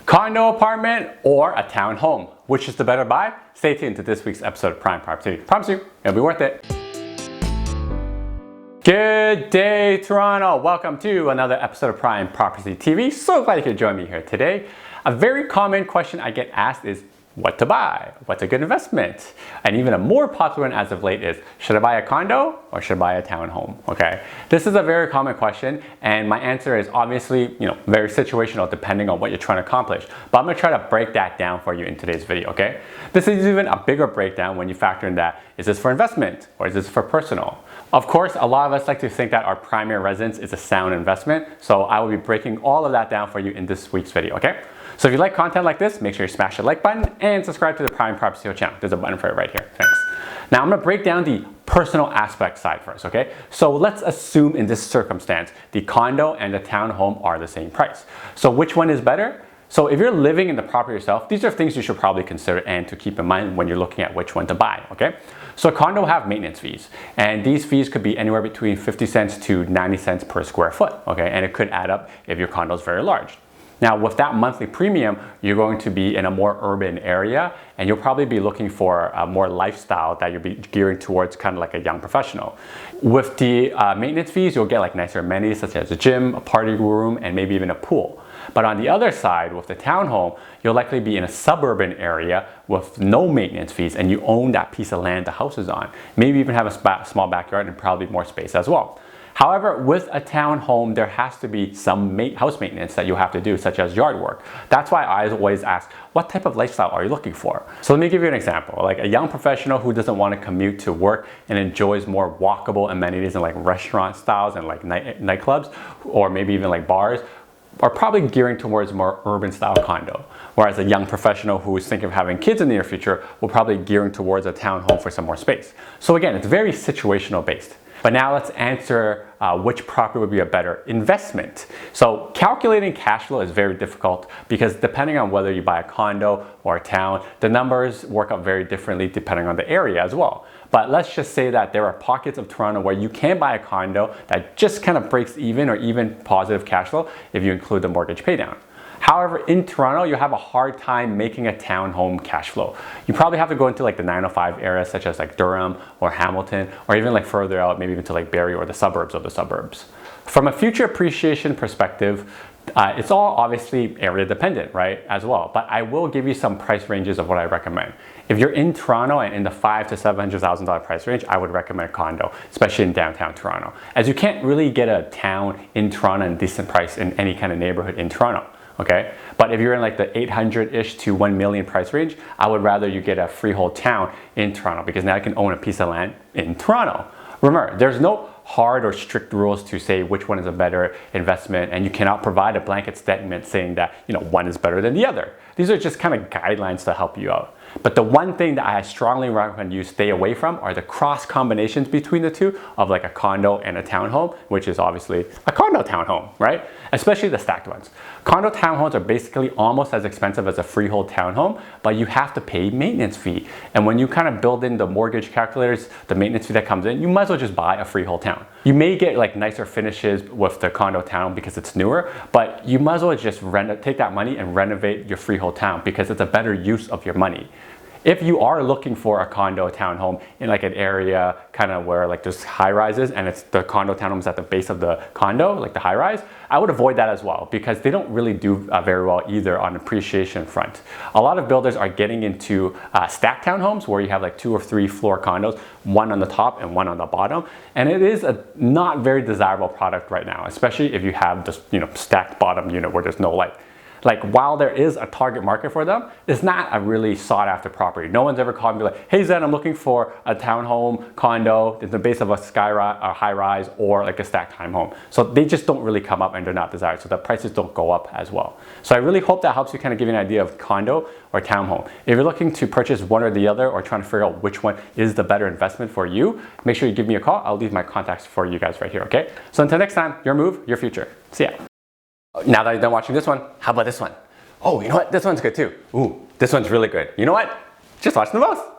Condo apartment or a townhome? Which is the better buy? Stay tuned to this week's episode of Prime Property. Promise you, it'll be worth it. Good day, Toronto. Welcome to another episode of Prime Property TV. So glad you could join me here today. A very common question I get asked is, what to buy? What's a good investment? And even a more popular one as of late is, should I buy a condo or should I buy a townhome? Okay, this is a very common question, and my answer is obviously, very situational depending on what you're trying to accomplish. But I'm gonna try to break that down for you in today's video, okay? This is even a bigger breakdown when you factor in that, is this for investment or is this for personal? Of course, a lot of us like to think that our primary residence is a sound investment, so I will be breaking all of that down for you in this week's video, okay? So if you like content like this, make sure you smash the like button and subscribe to the Prime Property channel. There's a button for it right here. Thanks. Now I'm gonna break down the personal aspect side first, okay? So let's assume in this circumstance, the condo and the townhome are the same price. So which one is better? So if you're living in the property yourself, these are things you should probably consider and to keep in mind when you're looking at which one to buy, okay? So a condo will have maintenance fees, and these fees could be anywhere between 50 cents to 90 cents per square foot, okay? And it could add up if your condo is very large. Now with that monthly premium, you're going to be in a more urban area, and you'll probably be looking for a more lifestyle that you'll be gearing towards, kind of like a young professional. With the maintenance fees, you'll get like nicer amenities such as a gym, a party room, and maybe even a pool. But on the other side, with the townhome, you'll likely be in a suburban area with no maintenance fees, and you own that piece of land the house is on. Maybe even have a small backyard and probably more space as well. However, with a townhome, there has to be some house maintenance that you have to do, such as yard work. That's why I always ask, what type of lifestyle are you looking for? So let me give you an example. Like a young professional who doesn't want to commute to work and enjoys more walkable amenities and like restaurant styles and like nightclubs, or maybe even like bars, are probably gearing towards more urban style condo. Whereas a young professional who is thinking of having kids in the near future will probably gearing towards a townhome for some more space. So again, it's very situational based. But now let's answer which property would be a better investment. So calculating cash flow is very difficult because depending on whether you buy a condo or a town, the numbers work out very differently depending on the area as well. But let's just say that there are pockets of Toronto where you can buy a condo that just kind of breaks even or even positive cash flow if you include the mortgage paydown. However, in Toronto, you have a hard time making a townhome cash flow. You probably have to go into like the 905 areas such as like Durham or Hamilton, or even like further out, maybe even to like Barrie or the suburbs of the suburbs. From a future appreciation perspective, it's all obviously area dependent, right, as well. But I will give you some price ranges of what I recommend. If you're in Toronto and in the $500,000 to $700,000 price range, I would recommend a condo, especially in downtown Toronto, as you can't really get a town in Toronto at a decent price in any kind of neighborhood in Toronto. Okay, but if you're in like the 800-ish to 1 million price range, I would rather you get a freehold town in Toronto because now you can own a piece of land in Toronto. Remember, there's no hard or strict rules to say which one is a better investment, and you cannot provide a blanket statement saying that one is better than the other. These are just kind of guidelines to help you out. But the one thing that I strongly recommend you stay away from are the cross combinations between the two of like a condo and a townhome, which is obviously a condo townhome, right? Especially the stacked ones. Condo townhomes are basically almost as expensive as a freehold townhome, but you have to pay maintenance fee. And when you kind of build in the mortgage calculators, the maintenance fee that comes in, you might as well just buy a freehold town. You may get like nicer finishes with the condo town because it's newer, but you might as well just take that money and renovate your freehold town because it's a better use of your money. If you are looking for a condo townhome in like an area kind of where like there's high rises and it's the condo townhomes at the base of the condo, like the high rise, I would avoid that as well because they don't really do very well either on appreciation front. A lot of builders are getting into stacked townhomes where you have like 2 or 3 floor condos, one on the top and one on the bottom. And it is a not very desirable product right now, especially if you have this stacked bottom unit where there's no light. Like while there is a target market for them, it's not a really sought after property. No one's ever called me like, hey Zhen, I'm looking for a townhome condo at the base of a high rise or like a stacked home. So they just don't really come up and they're not desired. So the prices don't go up as well. So I really hope that helps you kind of give you an idea of condo or townhome. If you're looking to purchase one or the other or trying to figure out which one is the better investment for you, make sure you give me a call. I'll leave my contacts for you guys right here, okay? So until next time, your move, your future. See ya. Now that you're done watching this one, how about this one? Oh, you know what? This one's good too. Ooh, this one's really good. You know what? Just watch them both.